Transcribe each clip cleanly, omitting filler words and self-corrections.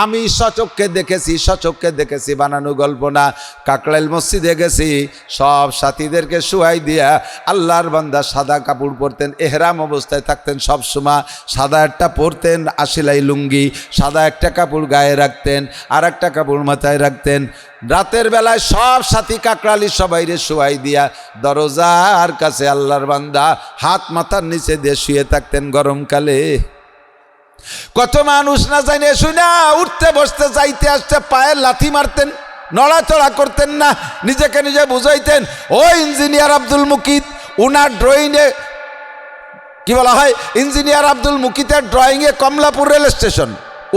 আমি সচক্ষে দেখেছি, বানানো গল্প না। কাকরাইল মসজিদে গেছি, সব সাথীদেরকে শুয়াই দিয়া আল্লাহর বান্দা সাদা কাপড় পরতেন, এহরাম অবস্থায় থাকতেন, সব সময় সাদা একটা পরতেন, আশিলাই লুঙ্গি, সাদা একটা কাপড় গায়ে রাখতেন, আর একটা কাপড় মাথায় রাখতেন। রাতের বেলায় সব সাথী কাকরালি সবাইরে শুয়াই দিয়া দরজার কাছে আল্লাহর বান্দা হাত মাথার নিচে দিয়ে শুয়ে থাকতেন গরমকালে। কত মানুষ না জানে শুনা উঠতে বসতে যাইতে আসতে পায়ে লাথি মারতেন, নড়াচড়া করতেন না, নিজেকে নিজে বুঝাইতেন। ও ইঞ্জিনিয়ার আব্দুল মুকিত, উনার ড্রয়িংয়ে কি বলা হয়, ইঞ্জিনিয়ার আব্দুল মুকিতের ড্রয়িংয়ে কমলাপুর রেল স্টেশন,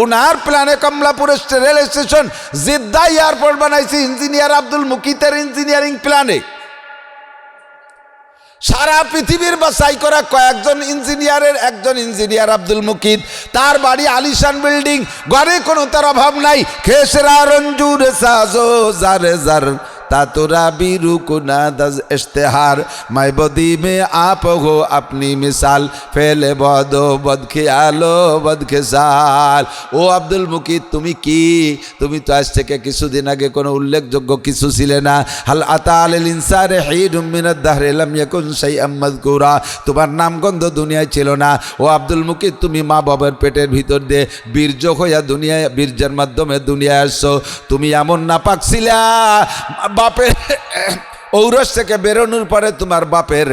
উনার প্ল্যানে Kamalapur rail station, Jeddah airport বানাইছে ইঞ্জিনিয়ার আব্দুল মুকিতের ইঞ্জিনিয়ারিং প্ল্যানে। সারা পৃথিবীর বাছাই করা কয়েকজন ইঞ্জিনিয়ারের একজন ইঞ্জিনিয়ার আব্দুল মুকিত। তার বাড়ি আলিশান বিল্ডিং, ঘরে কোনো তার অভাব নাই। খেসরা রঞ্জুর সাজো জারে জার तातुरा बीरू कुना दज इश्तेहार मैं बदी में आप हो अपनी मिसाल फेले बदो बद ख्यालो बद খিসাল। ও আব্দুল মুকিত, তুমি কি, তুমি তো আজ থেকে কিছুদিন আগে কোনো উল্লেখযোগ্য কিছু ছিলে না। হাল আতাল ইনসারে হিদুম মিনাদ দাহরি লাম ইয়াকুন শাইআম মাযকুরা, তোমার নামগন্ধ দুনিয়ায় ছিল না। ও আব্দুল মুকিত, তুমি মা বাবার পেটের ভিতর দিয়ে বীর্য হইয়া দুনিয়ায়, বীর্যের মাধ্যমে দুনিয়ায় আসছো। তুমি এমন নাপাক ছিলা, বাপের ঔরস থেকে বেরোনোর পরে তোমার বাপের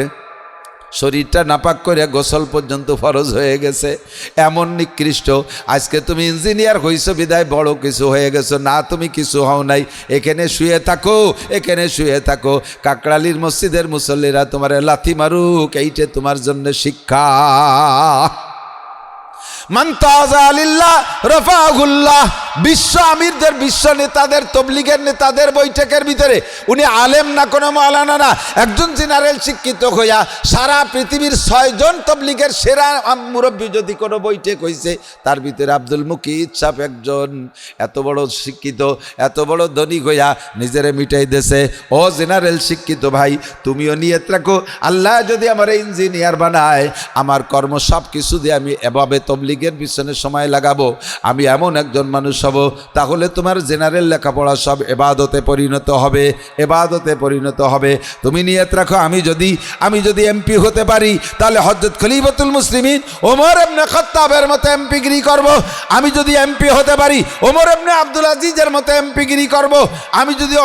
শরীরটা নাপাক করে গোসল পর্যন্ত ফরজ হয়ে গেছে, এমন নিকৃষ্ট। আজকে তুমি ইঞ্জিনিয়ার হইছো বিদায় বড় কিছু হয়ে গেছো, না তুমি কিছু হও নাই। এখানে শুয়ে থাকো, এখানে শুয়ে থাকো। কাকরালির মসজিদের মুসল্লিরা তোমার লাথি মারুক, এইটা তোমার জন্য শিক্ষা। মান তাযা লিল্লাহ রাফাহুল্লাহ, বিশ্ব আমিরদের, বিশ্ব নেতাদের, তবলিগের নেতাদের বৈঠকের ভিতরে উনি আলেম না, কোনো মাওলানা না, একজন জেনারেল শিক্ষিত হইয়া সারা পৃথিবীর 6 জন তবলিগের সেরা মুরব্বী যদি কোনো বৈঠক হয়েছে, তার ভিতরে আব্দুল মুকিত সাহেব একজন। এত বড় শিক্ষিত, এত বড় ধনী হইয়া নিজেরে মিটাই দেছে। ও জেনারেল শিক্ষিত ভাই, তুমিও নিয়ত রাখো, আল্লাহ যদি আমার ইঞ্জিনিয়ার বানায়, আমার কর্ম সব কিছু দিয়ে আমি এভাবে তবলিগের পিছনে সময় লাগাবো, আমি এমন একজন মানুষ হব, তাহলে তোমার জেনারেল লেখাপড়া সব এবাদতে পরিণত হবে, এবাদতে পরিণত হবে। তুমি নিয়ত রাখো, আমি যদি এমপি হতে পারি, তাহলে হযরত খলিফাতুল মুসলিমিন ওমর ইবনে খাত্তাবের মতো এমপিগিরি করব। আমি যদি এমপি হতে পারি, ওমর ইবনে আব্দুল আজিজের মতো এমপিগিরি করব। আমি যদি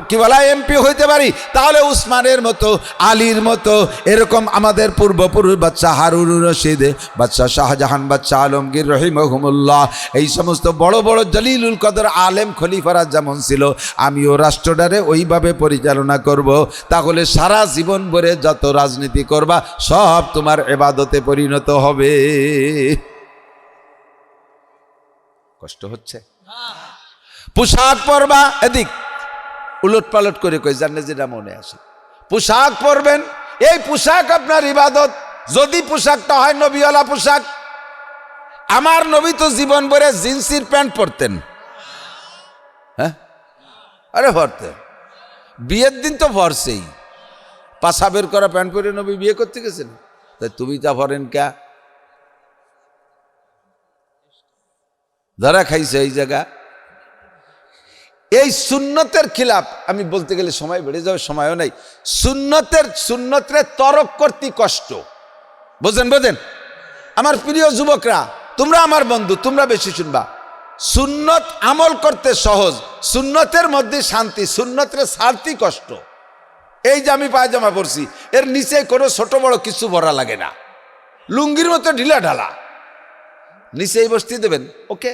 কি বলা এমপি হইতে পারি, তাহলে উসমানের মতো, আলীর মতো, এরকম আমাদের পূর্বপুরুষ বাদশাহ হারুন রশিদ, বাদশাহ শাহজাহান, বাদশাহ আলমগীর রহিমাহুমুল্লাহ, এই সমস্ত বড় বড় জলিলুল কদর আলেম খলিফারা যেমন ছিল, আমিও রাষ্ট্রটারে ওইভাবে পরিচালনা করব। তাহলে সারা জীবন ভরে যত রাজনীতি করবা সব তোমার ইবাদতে পরিণত হবে। কষ্ট হচ্ছে? পোশাক পরবা, এদিক উলট পালট করে কই জানলে যেটা মনে আসে, পোশাক পরবেন, এই পোশাক আপনার ইবাদত। যদি পোশাকটা হয় নবীওয়ালা পোশাক। আমার নবী তো জীবন ভরে জিন্সের প্যান্ট পরতেন। হ্যাঁ, আরে পরতেন, বিয়ের দিন তো পরছেই, পাশা বের করা প্যান্ট পরে নবী বিয়ে করতে গেছেন। তাই তুমি তা পরেন কে? ধরা খাইছে এই জায়গা। এই সুন্নতের খিলাফ, আমি বলতে গেলে সময় বেড়ে যাবে, সময়ও নাই। সুন্নতের তরক করতে কষ্ট, বোঝেন? আমার প্রিয় যুবকরা, তোমরা আমার বন্ধু, তোমরা বেশি শুনবা। সুন্নত আমল করতে সহজ, সুন্নতের মধ্যে শান্তি, সুন্নতের ছাড়তে কষ্ট। এই যে আমি পায়জামা পরছি, এর নিচে কোনো ছোট বড় কিছু ভরা লাগে না, লুঙ্গির মতো ঢিলা ঢালা। নিচেই বসতে দেবেন, ওকে।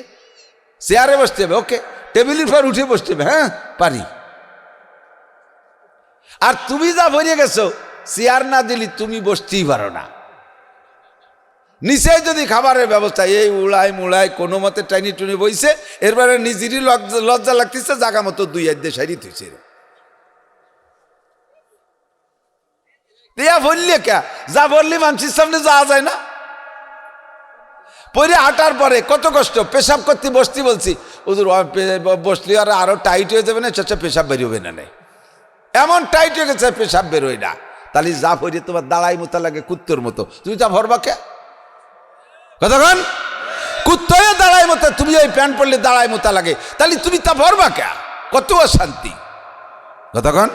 চেয়ারে বসতে হবে, ওকে। টেবিলের পর উঠে বসতে হবে, হ্যাঁ পারি। আর তুমি যা ভরিয়ে গেছো, চেয়ার না দিলি তুমি বসতেই পারো না। নিচে যদি খাবারের ব্যবস্থা, এই উড়াই মুড়াই কোনো মতে টাইনি টুনি বইছে, এরপরে নিজেরই লজ্জা লাগতেছে, জাগা মতো 2 হাত দিয়ে সারি থইছে। বললে কে, যা বললি মানুষের সামনে যাওয়া যায় না। পরে হাঁটার পরে কত কষ্ট, পেশাব করতে বসতে বলছি, ওদের বসলি আর আরো টাইট হয়ে যাবে না, পেশাব বেরোবে না, এমন টাইট হয়ে গেছে পেশাব বেরোয় না। তাহলে যা ভরে তোমার দাঁড়াই মতো লাগে কুত্তর মতো, তুমি যা ভরবা কে? কতক্ষণ কুত্তয়ে দাঁড়ায় মতো, তুমি ওই প্যান্ট পরলে দাঁড়ায় মতো লাগে, তাহলে তুমি তা পরবা কে? কত অশান্তি কতক্ষণ।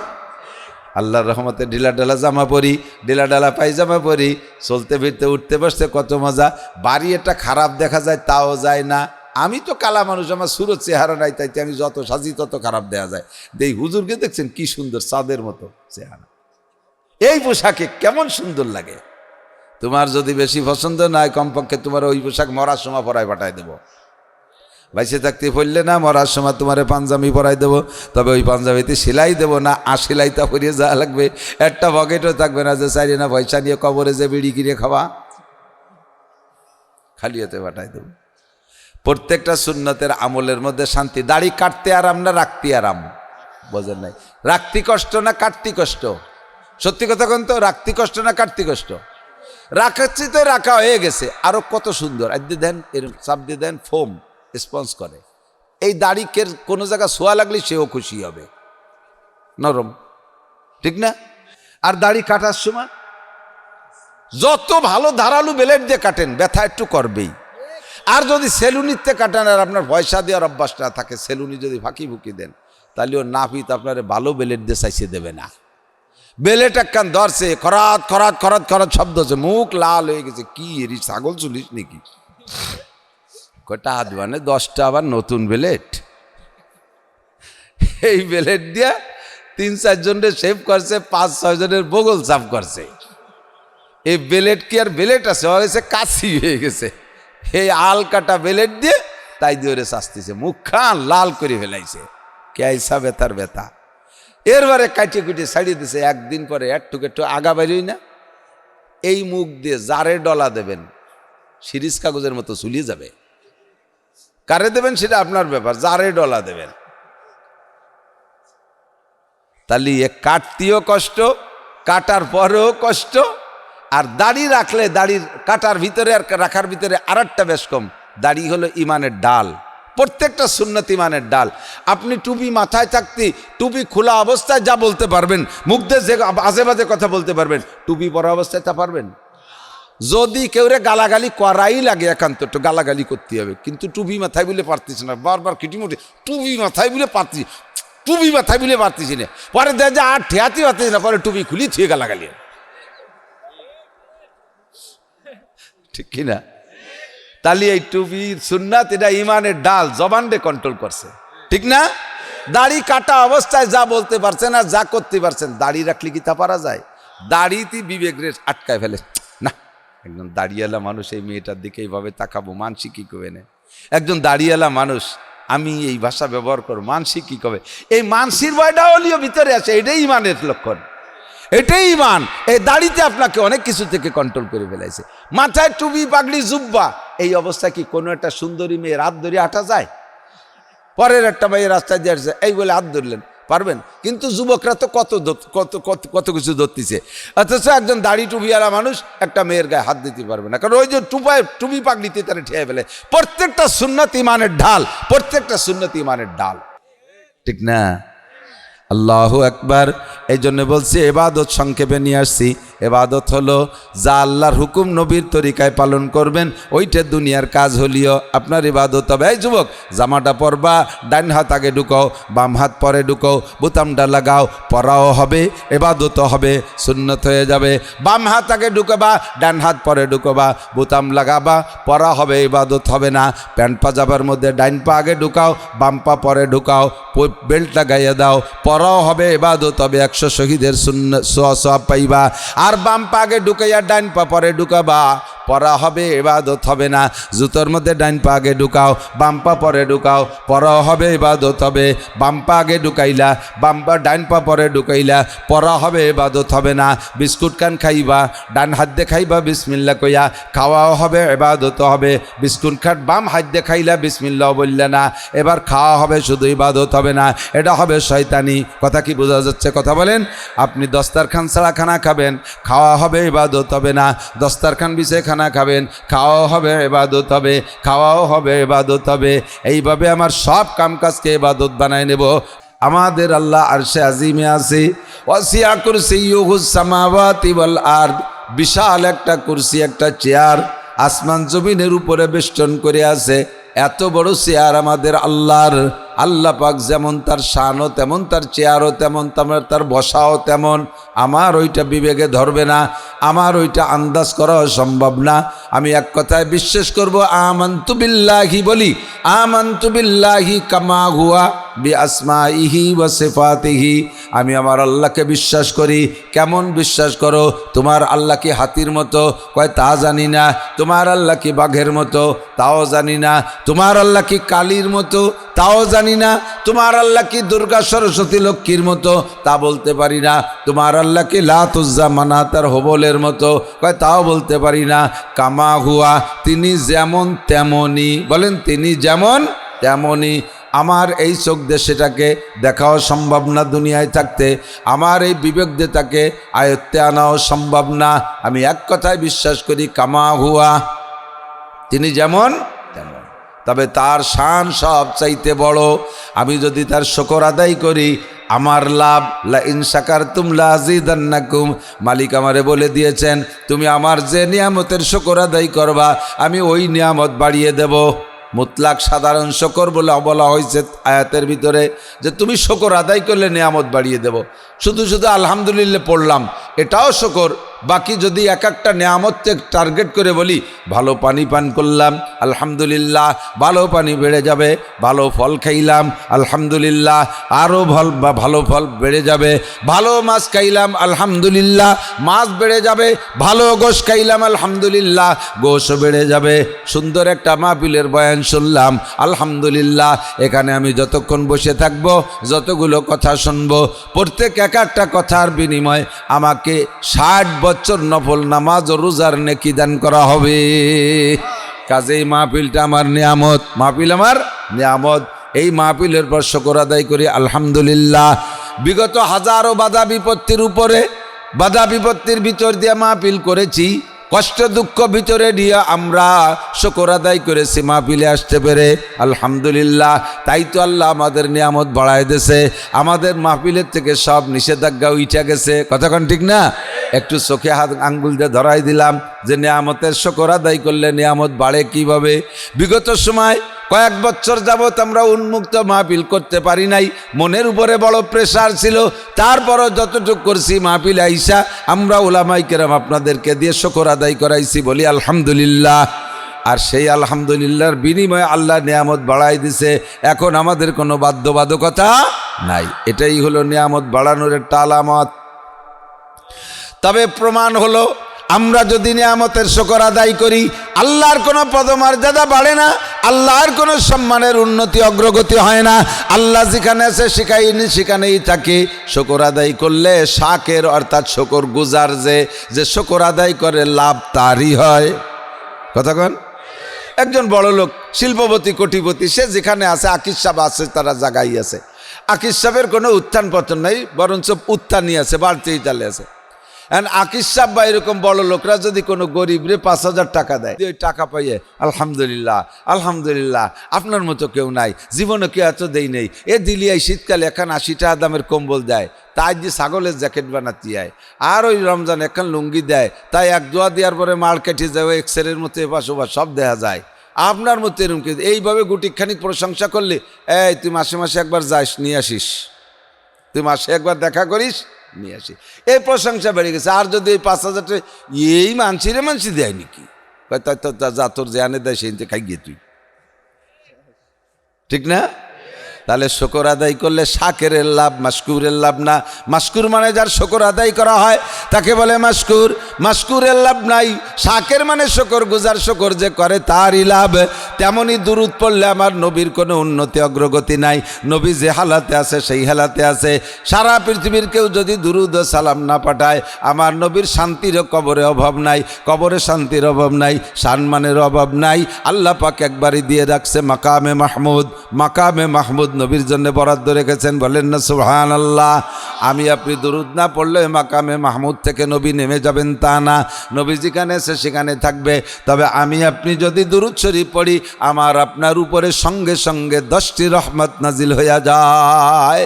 আল্লাহর রহমতে ঢিলা ঢালা জামা পরি, ঢিলা ঢালা পায়জামা পরি, চলতে ফিরতে উঠতে বসতে কত মজা। বাড়ি এটা খারাপ দেখা যায় তাও যায় না। আমি তো কালা মানুষ, আমার সুরত চেহারা নাই, তাইতে আমি যত সাজি তত খারাপ দেখা যায়। এই হুজুরকে দেখছেন কি সুন্দর, চাঁদের মতো চেহারা, এই পোশাকে কেমন সুন্দর লাগে। তোমার যদি বেশি পছন্দ নয়, কমপক্ষে তোমার ওই পোশাক মরার সময় পরায় পাঠাই দেবো। বাইসে থাকতে পড়লে না, মরার সময় তোমার পাঞ্জাবি পরাই দেবো, তবে ওই পাঞ্জাবিতে সেলাই দেবো না, সেলাইটা পরিয়ে যাওয়া লাগবে। একটা পকেটও থাকবে না যে চাইলে না পয়সা নিয়ে কবরে যে বিড়ি কিনে খাওয়া, খালি হতে পাঠাই দেবো। প্রত্যেকটা সুন্নতের আমলের মধ্যে শান্তি। দাড়ি কাটতে আরাম না রাখতে আরাম? বোঝেন নাই? রাখতে কষ্ট না কাটতে কষ্ট? সত্যি কথা কোন তো, রাখতে কষ্ট না কাটতে কষ্ট? রাখাচ্ছি তো, রাখা হয়ে গেছে, আরো কত সুন্দর। আর দিয়ে দেন, এর চাপ দিয়ে দেন, ফোম স্পঞ্জ করে। এই দাড়িকে কোনো জায়গা ছোঁয়া লাগলে সেও খুশি হবে, নরম, ঠিক না? আর দাড়ি কাটার সময় যত ভালো ধারালু ব্লেড দিয়ে কাটেন, ব্যথা একটু করবেই। আর যদি সেলুনিতে কাটান আর আপনার পয়সা দেওয়ার অভ্যাস না থাকে, সেলুনি যদি ফাঁকি ফুঁকি দেন, তাহলে ও নাপিত আপনার ভালো ব্লেড দিয়ে চাইছে দেবে না। বেলেট একখান ধরছে, খরাত খরাত খরাত খরাত শব্দ হচ্ছে, মুখ লাল হয়ে গেছে। কি এরি ছাগল চুলিস নাকি? কটা হাত মানে 10টা আবার নতুন বেলেট। এই বেলেট দিয়ে 3-4 জনের শেভ করছে, 5-6 জনের বগল সাফ করছে। এই বেলেট কি আর বেলেট আছে, হয়েছে কাশি হয়ে গেছে। এই আল কাটা বেলেট দিয়ে তাই দিয়ে ওরে শাস্তিছে, মুখ খান লাল করে ফেলাইছে। কেসা ব্যথার ব্যথা। এরবারে কাটিয়ে কুটিয়ে ছাড়িয়ে দিছে। একদিন পরে একটু আগা বেরোই না, এই মুখ দিয়ে জারে ডলা দেবেন, সিরিজ কাগজের মতো ঝুলিয়ে যাবে। কারে দেবেন সেটা আপনার ব্যাপার, জারে ডলা দেবেন। তাহলে এ কাটতেও কষ্ট, কাটার পরেও কষ্ট। আর দাড়ি রাখলে, দাড়ির কাটার ভিতরে আর রাখার ভিতরে আর একটা বেশ কম। দাড়ি হলো ইমানের ডাল, প্রত্যেকটা সুন্নত ইমানের ডাল। আপনি টুপি মাথায় থাকতে, টুপি খোলা অবস্থায় যা বলতে পারবেন, মুখ দিয়ে যে আজে বাজে কথা বলতে পারবেন, টুপি পরা অবস্থায় তা পারবেন? যদি কেউরে গালাগালি করাই লাগে, একান্ত একটু গালাগালি করতে হবে, কিন্তু টুপি মাথায় বলে পারতিস না, বারবার কিটিমুটি টুপি মাথায় বলে পারতিস, টুপি মাথায় বলে পারতিস না, পরে দেখ যে আর ঠেয়াতে পারতিস না, পরে টুপি খুলি থুয়ে গালাগালি, ঠিক কিনা? তাহলে এই টুপি সুন্নাত, এটা ইমানের ডাল, জবানকে কন্ট্রোল করছে, ঠিক না? দাড়ি কাটা অবস্থায় যা বলতে পারছেন আর যা করতে পারছেন, দাড়ি রাখলে কি তা পারা যায়? দাড়িতে বিবেক রে আটকায় ফেলে, না একজন দাড়িওয়ালা মানুষ এই মেয়েটার দিকে এইভাবে তাকাবো, মানসিক কি কবে না? একজন দাড়িওয়ালা মানুষ, আমি এই ভাষা ব্যবহার করবো, মানসিক কি কবে? এই মানসির ভয়টা হলিও ভিতরে আছে, এটাই ইমানের লক্ষণ, এটাই ইমান। এই দাড়িতে আপনাকে অনেক কিছু থেকে কন্ট্রোল করে ফেলাইছে। মাথায় টুপি পাগড়ি জুব্বা, এই অবস্থা কি কোনো একটা সুন্দরী মেয়ের হাত ধরে আটা যায়? পরের একটা মেয়ের রাস্তায় দিয়ে আসছে, এই বলে হাত ধরলেন, পারবেন? কিন্তু যুবকরা তো কত কত কত কত কিছু ধরতেছে, অথচ একজন দাড়ি টুপিওয়ালা মানুষ একটা মেয়ের গায়ে হাত দিতে পারবে না, কারণ ওই যে টুপি পাগড়িতে তারা ঠেয়ে ফেলে। প্রত্যেকটা সুন্নত ইমানের ঢাল, প্রত্যেকটা সুন্নত ইমানের ঢাল, ঠিক না? আল্লাহু আকবার। এই জন্য বলছি এবাদত সংক্ষেপে নিয়ে আসছি। এবাদত হলো যা আল্লাহর হুকুম নবীর তরিকায় পালন করবেন, ওইটা দুনিয়ার কাজ হলিও আপনার ইবাদত হবে। এই যুবক, জামাটা পরবা, ডান হাত আগে ঢুকাও, বাম হাত পরে ঢুকাও, বোতামটা লাগাও, পরাও হবে, এবাদতও হবে, সুন্নত হয়ে যাবে। বাম হাত আগে ঢুকাবা, ডান হাত পরে ঢুকাবা, বোতাম লাগাবা, পরা হবে, ইবাদত হবে না। প্যান্ট পাজাবার মধ্যে ডাইন পা আগে ঢুকাও, বাম পা পরে ঢুকাও, বেল্ট লাগাইয়া দাও, পরাও হবে, ইবাদত হবে, 100 শহীদের সওয়াব পাইবা। আর বাম পা আগে ঢুকাইয়া ডাইন পা পরে ঢুকাবা, পরা হবে, ইবাদত হবে না। জুতোর মধ্যে ডাইন পা আগে ঢুকাও, বাম পা পরে ঢুকাও, পরা হবে, ইবাদত হবে। বাম পা আগে ঢুকাইলা, বাম পা ডাইন পা পরে ঢুকাইলা, পরা হবে, ইবাদত হবে না। বিস্কুট কান খাইবা, ডান হাত দিয়ে খাইবা বিসমিল্লাহ কইয়া, খাওয়াও হবে, ইবাদত হবে। বিস্কুট খাট বাম হাত দিয়ে খাইলা, বিসমিল্লাহ বললে না, এবার খাওয়া হবে, শুধু ইবাদত হবে না, এটা হবে শয়তানি। কথা কি বোঝা যাচ্ছে? কথা বলেন। আপনি দস্তারখান ছাড়া খানা খাবেন, খাওয়া হবে, ইবাদত হবে না। দস্তারখান বিছে খানা খাবেন, খাওয়াও হবে, ইবাদত হবে, খাওয়াও হবে, ইবাদত হবে। এইভাবে আমার সব কামকাজকে ইবাদত বানায় নেব। আমাদের আল্লাহ আরশে আজিমে আছে, ওয়াসিয়া কুরসিয়্যুহুস সামাওয়াতি ওয়াল আরদ, বিশাল একটা কুরসি, একটা চেয়ার, আসমান জমিনের উপরে বেষ্টন করে আছে। এত বড় চেয়ার আমাদের আল্লাহর। আল্লাহ পাক যেমন তার শানও তেমন, তার চেয়ারও তেমন, তার বসাও তেমন। আমার ওইটা বিবেকে ধরবে না, আমার ওইটা আন্দাজ করাও সম্ভব না। আমি এক কথায় বিশ্বাস করব, আমানতু বিল্লাহি বলি, আমানতু বিল্লাহি কামা হুয়া বিআসমাইহি ওয়া সিফাতিহি। আমি আমার আল্লাহকে বিশ্বাস করি। কেমন বিশ্বাস করো? তোমার আল্লাহ কি হাতির মতো? কয় তা জানি না। তোমার আল্লাহ কি বাঘের মতো? তাও জানি না। তোমার আল্লাহ কি কালীর মতো? তাও জানি না। তোমার আল্লাহ কি দুর্গা সরস্বতী লক্ষ্মীর মতো? তা বলতে পারি না। তোমার আল্লাহ কি লাত উজ্জা মানাত আর হবলের মতো? কয় তাও বলতে পারি না। কামা হুয়া, তিনি যেমন তেমনই। বলেন তিনি যেমন তেমনই। আমার এই চোখ দিয়ে সেটাকে দেখাও সম্ভব না দুনিয়ায় থাকতে। আমার এই বিবেক দিয়ে তাকে আয়ত্তে আনাও সম্ভব না। আমি এক কথায় বিশ্বাস করি, কামা হুয়া, তিনি যেমন তেমন। তবে তার শান সব চাইতে বড়। আমি যদি তার শুকর আদায় করি, আমার লাভ। লা ইন শাকারতুম লা আযীদান্নাকুম। মালিক আমারে বলে দিয়েছেন, তুমি আমার যে নিয়ামতের শুকর আদায় করবা, আমি ওই নিয়ামত বাড়িয়ে দেব। মুতলাক সাধারণ শুকর বলে বলা হয়েছে আয়াতের ভিতরে, যে তুমি শুকর আদায় করলে নিয়ামত বাড়িয়ে দেব। শুধু শুধু আলহামদুলিল্লাহ পড়লাম, এটাও শুকর। বাকি যদি এক একটা নিয়ামতকে টার্গেট করে বলি, ভালো পানি পান করলাম আলহামদুলিল্লাহ, ভালো পানি বেড়ে যাবে। ভালো ফল খাইলাম আলহামদুলিল্লাহ, আরও ভালো ফল বেড়ে যাবে। ভালো মাছ খাইলাম আলহামদুলিল্লাহ, মাছ বেড়ে যাবে। ভালো গোশ খাইলাম আলহামদুলিল্লাহ, গোশও বেড়ে যাবে। সুন্দর একটা মাহফিলের বয়ান শুনলাম আলহামদুলিল্লাহ। এখানে আমি যতক্ষণ বসে থাকবো, যতগুলো কথা শুনবো, প্রত্যেক এক একটা কথার বিনিময়ে আমাকে 60 বছর নফল নামাজ ও রোজার নেকি দান করা হবে। কাজেই মাহফিলটা আমার নিয়ামত, মাহফিল আমার নিয়ামত। এই মাহফিলের পর শুকর আদায় করি আলহামদুলিল্লাহ। বিগত হাজারো বাধা বিপত্তির উপরে, বাধা বিপত্তির ভিতর দিয়ে মাহফিল করেছি, কষ্ট দুঃখ ভিতরে নিয়ে আমরা শুকর আদায় করেছি মাহফিলে আসতে পেরে আলহামদুলিল্লাহ। তাই তো আল্লাহ আমাদের নিয়ামত বাড়ায় দিয়েছে। আমাদের মাহফিলের থেকে সব নিষেধাজ্ঞা উঠে গেছে। কথাক্ষণ ঠিক না? একটু চোখে হাত আঙ্গুল দিয়ে ধরাই দিলাম যে নিয়ামতের শুকর আদায় করলে নিয়ামত বাড়ে কিভাবে। বিগত সময় কয়েক বছর যাবৎ আমরা উন্মুক্ত মাহফিল করতে পারি নাই, মনের উপরে বড় প্রেসার ছিল। তারপরও যতটুকু করছি মাহফিল আইসা আমরা উলামায়ে কেরাম আপনাদেরকে দিয়ে শুকর আদায় করাইছি, বলি আলহামদুলিল্লাহ। আর সেই আলহামদুলিল্লাহর বিনিময়ে আল্লাহ নিয়ামত বাড়াই দিছে। এখন আমাদের কোনো বাধ্যবাধকতা নাই। এটাই হলো নিয়ামত বাড়ানোর একটা আলামত। তবে প্রমাণ হলো, আমরা যদি নিয়ামতের শুকর আদায় করি, আল্লাহর কোনো পদমর্যাদা বাড়ে না, আল্লাহর কোনো সম্মানের উন্নতি অগ্রগতি হয় না। আল্লাহ যেখানে আছে সেখানেই থাকে। শুকর আদায় করলে শাকের অর্থাৎ শুকর গুজার যে শুকর আদায় করে লাভ তারই হয়। কথাক্ষণ একজন বড় লোক, শিল্পপতি, কোটিপতি, সে যেখানে আছে, আকিস সাহেব আছে, তারা জায়গায় আছে। আকিস সাহেবের কোনো উত্থান পতন নেই, বরঞ্চ উত্থানই আছে, বাড়তেই চালে আছে। আকিস সাহেব বা এরকম বড় লোকরা যদি কোনো গরিবরে 5,000 টাকা দেয়, ওই টাকা পাইয়ে আলহামদুলিল্লাহ আলহামদুলিল্লাহ, আপনার মতো কেউ নাই, জীবনে কেউ এত দেই নেই। এ দিলিয়াই শীতকালে এখন 80 টাকা দামের কম্বল দেয়, তাই যে ছাগলের জ্যাকেট বানাতে হয়। আর ওই রমজান এখন লুঙ্গি দেয়, তাই এক দোয়া দেওয়ার পরে মাল কেটে যায়, ওই এক্সরের মতো এপাশ ওপাশ সব দেয়া যায়। আপনার মতো এরকম কি? এইভাবে গুটিখানিক প্রশংসা করলে, এই তুই মাসে মাসে একবার যাস, নিয়ে আসিস, তুই মাসে একবার দেখা করিস, নিয়ে আসি, এই প্রশংসা বেড়ে গেছে। আর যদি এই 5,000 এই মানসি দেয় নাকি? যা তোর যে আনে দেয় সেই খাই গিয়ে তুই, ঠিক না? তাহলে শুকর আদায় করলে শাকেরের লাভ, মাশকুরের লাভ না। মাশকুর মানে যার শুকর আদায় করা হয় তাকে বলে মাশকুর। মাশকুরের লাভ নাই। শাকের মানে শুকর গুজার, শুকর যে করে তারই লাভ। তেমনই দুরূদ পড়লে আমার নবীর কোনো উন্নতি অগ্রগতি নাই। নবী যে হালাতে আছে সেই হালাতে আছে। সারা পৃথিবীর কেউ যদি দুরূদ ও সালাম না পাঠায়, আমার নবীর শান্তিরও কবরে অভাব নাই, কবরে শান্তির অভাব নাই, সম্মানের অভাব নাই। আল্লাহ পাক একবারই দিয়ে রাখছে মাকামে মাহমুদ। মাকামে মাহমুদ নবীর জন্য বরাদ্দ রেখেছেন, বলেন না সুবহানাল্লাহ। আমি আপনি দুরূদ না পড়লে মাকামে মাহমুদ থেকে নবী নেমে যাবেন তা না, নবী যেখানে আছে সেখানে থাকবে। তবে আমি আপনি যদি দুরূদ শরীফ পড়ি, আমার আপনার উপরে সঙ্গে সঙ্গে 10টি রহমত নাজিল হইয়া যায়।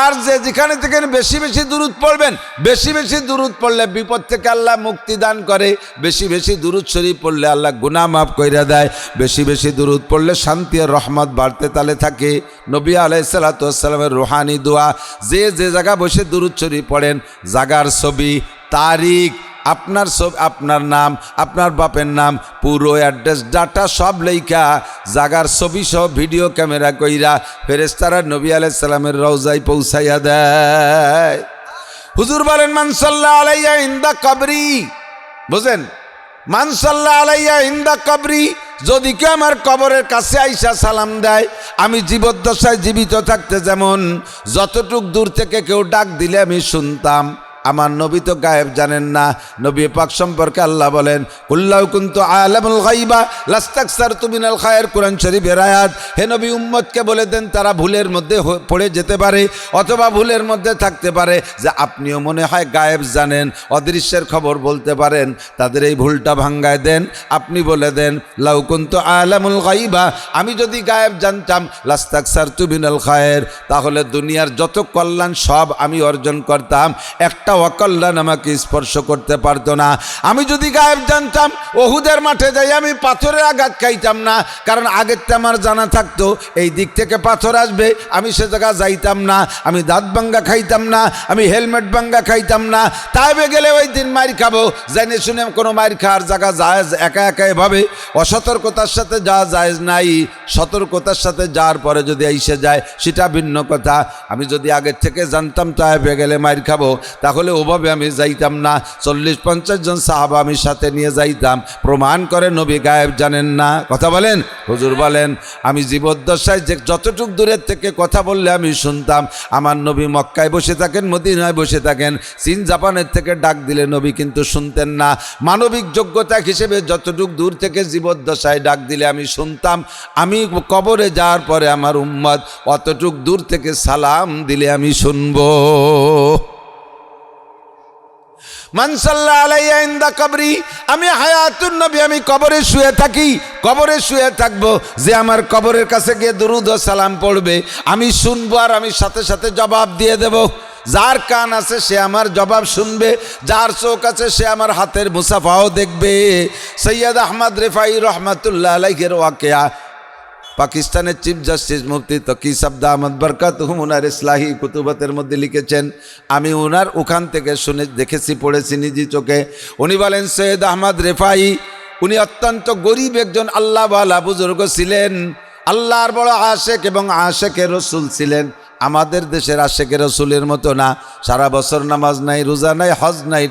আর যে যেখানে থেকে বেশি বেশি দুরূদ পড়বেন, বেশি বেশি দুরূদ পড়লে বিপদ থেকে আল্লাহ মুক্তি দান করে, বেশি বেশি দুরূদ শরীফ পড়লে আল্লাহ গুনাহ মাফ কইরা দেয়, বেশি বেশি দুরূদ পড়লে শান্তি আর রহমত বাড়তে তালে থাকে। নবী আলাইহিস সালাতু ওয়াস সালামের রুহানি দোয়া, যে যে জায়গা বসে দুরূদ শরীফ পড়েন, জাগার ছবি, তারিখ, আপনার সব, আপনার নাম, আপনার বাপের নাম, পুরো অ্যাড্রেস ডাটা সব লেখা, জাগার ছবি সব ভিডিও ক্যামেরা কইরা ফেরেশতারা নবী আলাইহিস সালামের রওজায় পৌঁছাইয়া দেয়। হুজুর বলেন মান সাল্লা আলাইয়া ইনদা কবরি, বুঝেন, মান সাল্লা আলাইয়া ইনদা কবরি, যদি কেউ আমার কবরের কাছে আইসা সালাম দেয়, আমি জীবদ্দশায় জীবিত থাকতে যেমন যতটুক দূর থেকে কেউ ডাক দিলে আমি শুনতাম, আমার নবী তো গায়েব জানেন না। নবী পাক সম্পর্কে আল্লাহ বলেন কুল্লাউ কুনতু আলামুল গায়বা লাস্তাকসারতু মিনাল খায়র, কোরআন শরীফের আয়াত। হে নবী, উম্মতকে বলে দেন তারা ভুলের মধ্যে পড়ে যেতে পারে অথবা ভুলের মধ্যে থাকতে পারে, যে আপনিও মনে হয় গায়েব জানেন, অদৃশ্যের খবর বলতে পারেন, তাদের এই ভুলটা ভাঙ্গায় দেন। আপনি বলে দেন লাউ কুনতু আলামুল গায়বা, আমি যদি গায়েব জানতাম, লাস্তাকসারতু মিনাল খায়র, তাহলে দুনিয়ার যত কল্যাণ সব আমি অর্জন করতাম, একটা অকল্যাণ আমাকে স্পর্শ করতে পারতো না। আমি যদি গায়েব জানতাম, ওহুদের মাঠে যাই আমি পাথরের আঘাত খাইতাম না, কারণ আগেরটা আমার জানা থাকতো এই দিক থেকে পাথর আসবে, আমি সে জায়গা যাইতাম না, আমি দাঁত ভাঙ্গা খাইতাম না, আমি হেলমেট ভাঙ্গা খাইতাম না। তাইবে গেলে ওই দিন মার খাবো, জানে শুনে কোনো মার খাওয়ার জায়গা জায়েজ একা একা এভাবে অসতর্কতার সাথে যা জায়েজ নাই, সতর্কতার সাথে যার পরে যদি এসে যায় সেটা ভিন্ন কথা। আমি যদি আগের থেকে জানতাম তাইবে গেলে মার খাবো, তাহলে ওভাবে আমি যাইতাম না, 40-50 জন সাহাবা আমি সাথে নিয়ে যাইতাম। প্রমাণ করে নবী গায়েব জানেন না। কথা বলেন। হুজুর বলেন আমি জীবদ্দশায় যে যতটুক দূরের থেকে কথা বললে আমি শুনতাম। আমার নবী মক্কায় বসে থাকেন, মদিনায় বসে থাকেন, চীন জাপানের থেকে ডাক দিলে নবী কিন্তু শুনতেন না। মানবিক যোগ্যতা হিসেবে যতটুক দূর থেকে জীবদ্দশায় ডাক দিলে আমি শুনতাম। আমি কবরে যাওয়ার পরে আমার উম্মত অতটুক দূর থেকে সালাম দিলে আমি শুনবো। মান সাল্লা আলাইয়া ইনদা কবরি, আমি হায়াতুন নবী, আমি কবরে শুয়ে থাকি, কবরে শুয়ে থাকবো, যে আমার কবরের কাছে গিয়ে দুরূদ ও সালাম পড়বে আমি শুনবো, আর আমি সাথে সাথে জবাব দিয়ে দেব। যার কান আছে সে আমার জবাব শুনবে, যার চোখ আছে সে আমার হাতের মুসাফাও দেখবে। সৈয়দ আহমদ রেফাই রহমাতুল্লাহ আলাইহির ওয়াকিয়া, পাকিস্তানের চিফ জাস্টিস মুফতি তকি সাবদা আহমদ বরকাতুহুম উনার ইসলাহি কুতুবাতের মধ্যে লিখেছেন, আমি উনার ওখান থেকে শুনে দেখেছি, পড়েছি নিজি চোখে। উনি বলেন সৈয়দ আহমদ রেফাই উনি অত্যন্ত গরিব একজন আল্লাহওয়ালা বুজুর্গ ছিলেন, আল্লাহর বড় আশেক এবং আশেকে রসুল ছিলেন। আমাদের দেশের আশেকে রসুলের মতো না, সারা বছর নামাজ নাই, রোজা নাই, হজ নাই,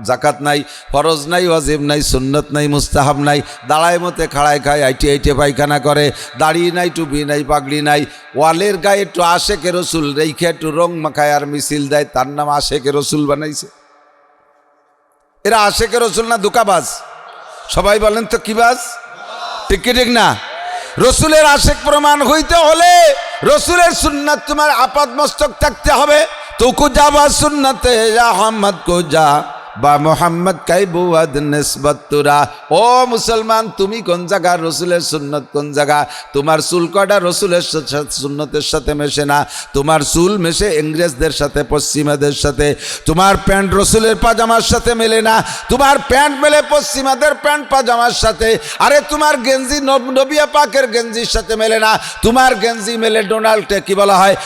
জাকাত নাই, ফরজ নাই, ওয়াজিব নাই, সুন্নত নাই, মুস্তাহাব নাই, দাঁড়ায় মতে খাড়ায় খায়, আইটে আইটে পায়খানা করে, দাড়ি নাই, টুপি নাই, পাগড়ি নাই, ওয়ালের গায়ে একটু আশেকে রসুল রেখে একটু রং মাখায় আর মিছিল দেয়, তার নাম আশেকে রসুল বানাইছে। এরা আশেকে রসুল না ধোঁকাবাজ? সবাই বলেন তো কি বাজ? ঠিক কি ঠিক না? রসুলের আশেক প্রমাণ হইতে হলে রসুলের সুন্নাত তোমার আপাদ মস্তক থাকতে হবে। তো কুজাবা সুন্নতে আহমদ কো যা বা মোহাম্মদ কাইবুয়াদ নিসবত তুরা। ও মুসলমান, তুমি কোন জায়গা, রসুলের সুন্নত কোন জায়গা? তোমার চুল কটা রসুলের সুন্নতের সাথে মেশে না, তোমার চুল মেশে ইংরেজদের সাথে, পশ্চিমাদের সাথে। তোমার প্যান্ট রসুলের পাজামার সাথে মেলে না, তোমার প্যান্ট মেলে পশ্চিমাদের প্যান্ট পাজামার সাথে। আরে তোমার গেঞ্জি নবিয়া পাকের গেঞ্জির সাথে মেলে না, তোমার গেঞ্জি মেলে ডোনাল্ডে কি বলা হয়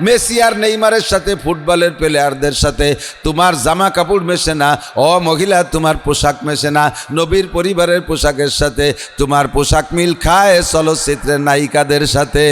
মেসি আর নেইমারের সাথে, ফুটবলের প্লেয়ারদের সাথে। তোমার জামা কাপড় মেশে না, ও মহিলা তোমার পোশাক মেশে না নবীর পরিবারের পোশাকের সাথে। তোমার পোশাক মিল খায় চলচ্চিত্রের নায়িকাদের সাথে।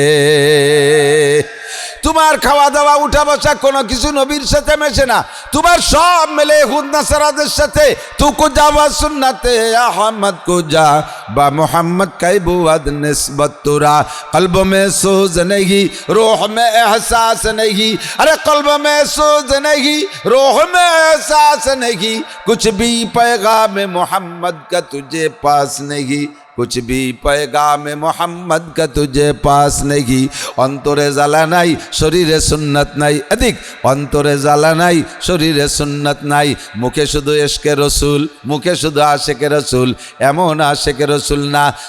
তোমার খাওয়া দাওয়া উঠা বসা কোনো কিছু নবীর সাথে মেশে না, তোমার সব মেলে ইহুদ নাসারাদের সাথে। তু কুজা বা সুন্নতে আহমদ কুজা বা মোহাম্মদ কাইবুয়াদ নিসবত তুরা। কলব মে সোজ नहीं, रूह में एहसास नहीं। अरे कल्ब में सोज नहीं, रूह में एहसास नहीं। कुछ भी पैगाम मोहम्मद का तुझे पास नहीं, कुछ भी पैगाम मोहम्मद का तुझे पास नहीं। অন্তরে জ্বালা নাই, শরীরে সুন্নত নাই। এদিক অন্তরে জ্বালা নাই, শরীরে সুন্নত নাই। মুখে শুধু ইশকে রসুল, মুখে শুধু আশেকে রসুল। এমন আশেকে রসুল না